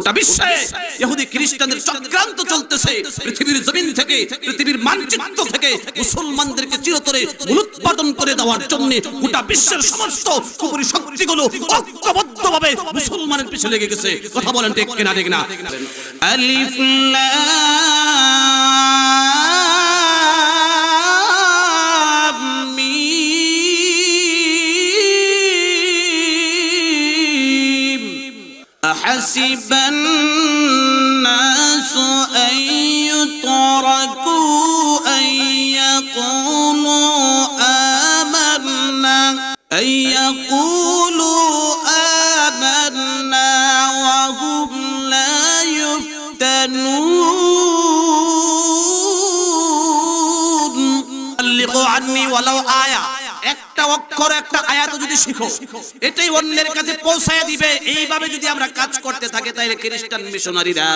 গোটা বিশ্বে ইহুদি খ্রিস্টানদের চক্রান্ত চলতেছে। পৃথিবীর জমিন থেকে, পৃথিবীর মানচিত্র থেকে মুসলমানদেরকে চিরতরে মূলোৎপাটন করে দেওয়ার জন্য গোটা বিশ্বের সমস্ত কুফরি শক্তিগুলো ঐক্যবদ্ধভাবে মুসলমানের পিছনে লেগে গেছে। কথা বলেন ঠিক কিনা? ঠিক না? আলিফ লাম মিম আহসিবান নাসু আন ইউতরাকু আন ইয়াকুলু আমান্না ওয়া হুম লা ইফতানুন। আল্লিগু আন্নি ওয়ালাউ আয়া, একটা অক্ষর একটা আয়াত যদি শিখো, এটাই অন্যের কাছে পৌঁছায় দিবে। এইভাবে যদি আমরা কাজ করতে থাকি, তাহলে খ্রিস্টান মিশনারিরা,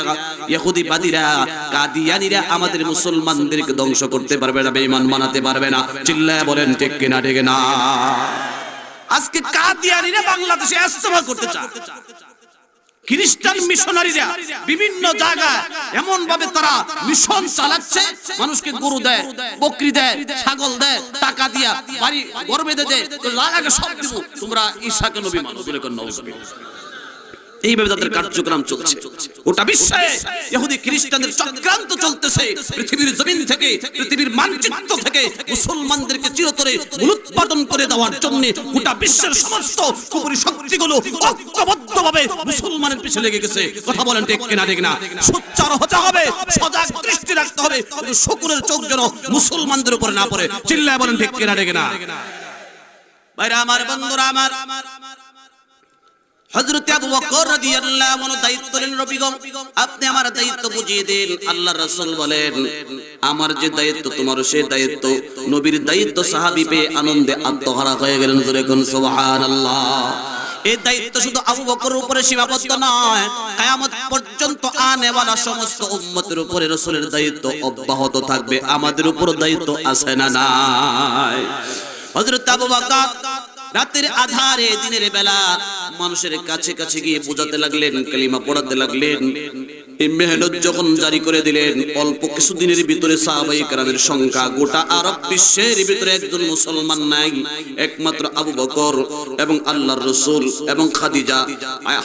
ইহুদিবাদীরা, কাদিয়ানীরা আমাদের মুসলমানদেরকে ধ্বংস করতে পারবে না, বেঈমান বানাতে পারবে না। চিল্লায় বলেন ঠিক কিনা? ঠিক না? আজকে কাদিয়ানীরা বাংলাদেশে ইস্তেমা করতে চায়। খ্রিস্টান মিশনারিরা বিভিন্ন জায়গায় এমন ভাবে তারা মিশন চালাচ্ছে, মানুষকে গরু দেয়, বকরি দেয়, ছাগল দেয়, টাকা দিয়া বাড়ি ঘর বেঁধে দেয়, লাগাকে সব দিব, তোমরা ঈসাকে নবী মানো। এইভাবে তাদের কার্যক্রম চলছে। গোটা বিশ্বে ইহুদি খ্রিস্টানদের চক্রান্ত চলতেছে। পৃথিবীর জমিন থেকে, পৃথিবীর মানচিত্র থেকে মুসলমানদেরকে চিরতরে মূলোৎপাটন করে দেওয়ার জন্য গোটা বিশ্বের সমস্ত কুফরি শক্তিগুলো ঐক্যবদ্ধভাবে মুসলমানের পিছনে লেগে গেছে। কথা বলেন ঠিক কিনা? ঠিক না? সোচ্চার হতে হবে, সজাগ দৃষ্টি রাখতে হবে, শকুনের চোখ যেন মুসলমানদের উপরে না পড়ে। চিল্লায় বলেন ঠিক কিনা? ঠিক না? ভাইরা আমার, বন্ধুরা আমার, হযরত আবু বকর রাদিয়াল্লাহু আনহু দায়িত্ব নিলেন, নবীগণ আপনি আমার দায়িত্ব বুঝিয়ে দেন। আল্লাহর রাসূল বলেন, আমার যে দায়িত্ব তোমার সেই দায়িত্ব। নবীর দায়িত্ব সাহাবী পেয়ে আনন্দে আত্মহারা হয়ে গেলেন। জোরে কোন সুবহানাল্লাহ। এই দায়িত্ব শুধু আবু বকরের উপরে সীমাবদ্ধ নয়, কিয়ামত পর্যন্ত আনেওয়ালা সমস্ত উম্মতের উপরে রাসূলের দায়িত্ব অব্যাহত থাকবে। আমাদের উপর দায়িত্ব আছে না নাই? হযরত আবু বকর রাতের আধারে, দিনের বেলা মানুষের কাছে কাছে গিয়ে বোঝাতে লাগলেন, কালিমা পড়াতে লাগলেন। এই মেহনত যখন জারি করে দিলেন, অল্প কিছুদিনের ভিতরে সাহাবায়ে কেরামের সংখ্যা গোটা আরব বিশ্বের ভিতরে একজন মুসলমান নাই, একমাত্র আবু বকর এবং আল্লাহর রাসূল এবং খাদিজা,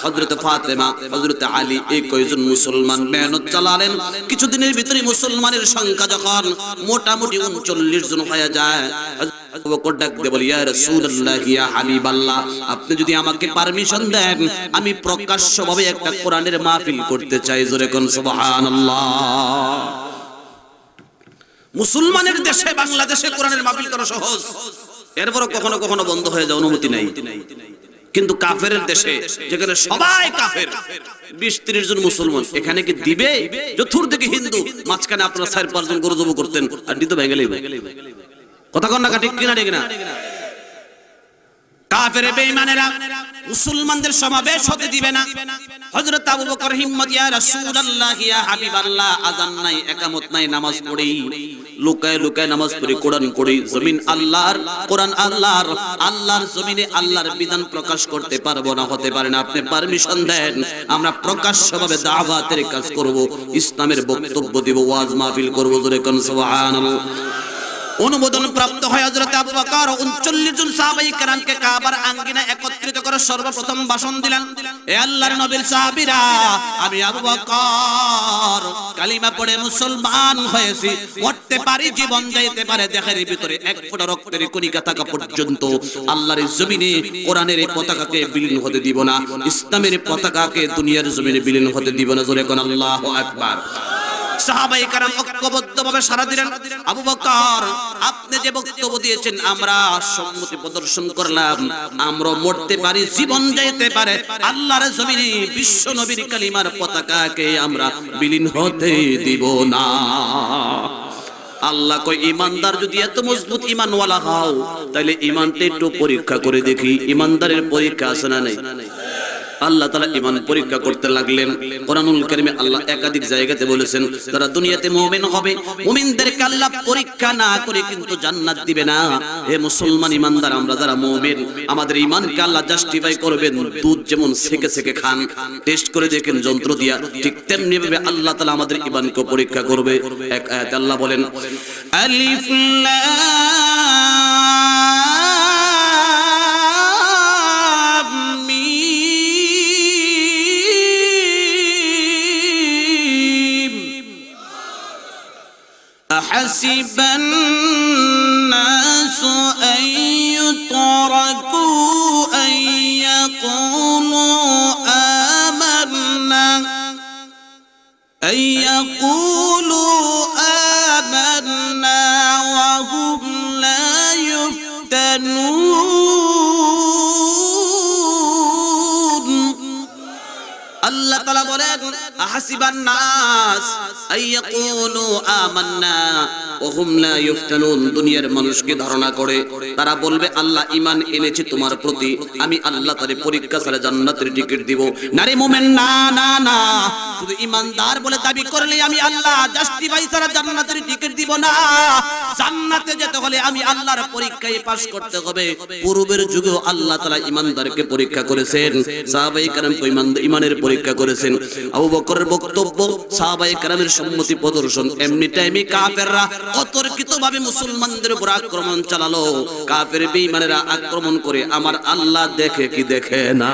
হযরত ফাতেমা, হযরত আলী, এই কয়জন মুসলমান মেহনত চালালেন। কিছুদিনের ভিতরে মুসলমানের সংখ্যা যখন মোটামুটি 39 জন হয়ে যায়, আবু বকর ডাক দিয়ে বলে, ইয়া রাসূলুল্লাহ, ইয়া হাবিবাল্লাহ, আপনি যদি আমাকে পারমিশন দেন, আমি প্রকাশ্যভাবে একটা কোরআনের মাহফিল করতে চাই। জোরে কোন সুবহানাল্লাহ। মুসলমানের দেশে, বাংলাদেশে কোরআনের মাহফিল করা সহজ, এরপরও কখনো কখনো বন্ধ হয়ে যায়, অনুমতি নাই। কিন্তু কাফেরের দেশে, যেখানে সবাই কাফের, 20-30 জন মুসলমান, এখানে কি দিবে? চতুর্দিকে হিন্দু, মাঝখানে আপনারা 4-5 জন গরু জব করতেন, আর দিতে ভেঙে গেলেই। কথা কন না? ঠিক কিনা? ঠিক না? কাফের বেঈমানেরা মুসলমানদের সমাবেশ হতে দিবে না। হযরত আবু বকর হিম্মত, ইয়া রাসূলুল্লাহ, ইয়া হাবিবাল্লাহ, আযান নাই, ইকামত নাই, নামাজ পড়ি, লুকায় লুকায় নামাজ পড়ি, কোরআন পড়ি। জমিন আল্লাহর, কোরআন আল্লাহর, আল্লাহর জমিনে আল্লাহর বিধান প্রকাশ করতে পারবো না, হতে পারে না। আপনি পারমিশন দেন, আমরা প্রকাশ্যভাবে দাওয়াতের কাজ করব, ইসলামের বক্তব্য দিব, ওয়াজ মাহফিল করব। জোরে কোন সুবহানাল্লাহ। অনুমোদন প্রাপ্ত হয় হযরত আবু বকর 39 জন সাহাবায়ে কেরামকে কাবার আঙ্গিনায় একত্রিত করে সর্বপ্রথম ভাষণ দিলেন, হে আল্লাহর নবীর সাহাবীরা, আমি আবু বকর কালিমা পড়ে মুসলমান হয়েছি, মরতে পারি, জীবন যাইতে পারে, দেহের ভিতরে এক ফোঁটা রক্তের কণিকা থাকা পর্যন্ত আল্লাহর জমিনে কোরআনের পতাকাকে বিলীন হতে দিব না, ইসলামের পতাকাকে দুনিয়ার জমিনে বিলীন হতে দিব না। জোরে কোন আল্লাহু আকবার। সাহাবায়ে কেরাম ঐক্যবদ্ধভাবে সারা দিলেন, আবু বকর আপনি যে বক্তব্য দিয়েছেন আমরা সম্মতি প্রদর্শন করলাম, আমরা মরতে পারি, জীবন যাইতে পারে, আল্লাহর জমিনে বিশ্ব নবীর কালিমার পতাকাকে আমরা বিলীন হতে দিব না। আল্লাহ কই, ইমানদার যদি এত মজবুত ইমানওয়ালা হও, তাহলে ইমানটা একটু পরীক্ষা করে দেখি। ইমানদারের পরীক্ষা আছে না নাই? আল্লাহ তাআলা ঈমান পরীক্ষা করতে লাগলেন। কোরআনুল কারীমে আল্লাহ একাধিক জায়গাতে বলেছেন যারা দুনিয়াতে মুমিন হবে, মুমিনদেরকে আল্লাহ পরীক্ষা না করে কিন্তু জান্নাত দিবে না। হে মুসলমান ঈমানদার, আমরা যারা মুমিন, আমাদের ঈমানকে আল্লাহ জাস্টিফাই করবেন। দুধ যেমন সেকে সেকে খান, টেস্ট করে দেখেন যন্ত্র দিয়া, ঠিক তেমনি ভাবে আল্লাহ তাআলা আমাদের ঈমানকে পরীক্ষা করবে। এক আয়াতে আল্লাহ বলেন আলিফ লাম মিম আহাসিবান নাসু আন ইউতরাকু আন ইয়াকুলু আমান্না أن يقولوا آمنا وهم لا يفتنون আল্লাহ তাআলা বলেন আহাসিবান নাস আইয়াকুলু আমান্না ওয়া হুম লা ইফতানুন। দুনিয়ার মানুষকে ধারণা করে তারা বলবে আল্লাহ ঈমান এনেছে তোমার প্রতি, আমি আল্লাহ তারে পরীক্ষা ছাড়া জান্নাতের টিকিট দিব। নারে মুমিন, না না না, শুধু ঈমানদার বলে দাবি করলে আমি আল্লাহ জাস্টিফাই ছাড়া জান্নাতের টিকিট দিব না। জান্নাতে যেতে হলে আমি আল্লাহর পরীক্ষায় পাস করতে হবে। পূর্বের যুগেও আল্লাহ তাআলা ঈমানদারকে পরীক্ষা করেছেন, সাহাবায়ে কেরাম ঈমানের পরীক্ষা করেছেন। আবু বকরের বক্তব্য, সাহাবায়ে কেরামের সম্মতি প্রদর্শন। এমনি টাইমে কাফেররা অতর্কিতভাবে মুসলমানদের উপর আক্রমণ চালালো। কাফের বেঈমানেরা আক্রমণ করে আমার আল্লাহ দেখে কি দেখে না।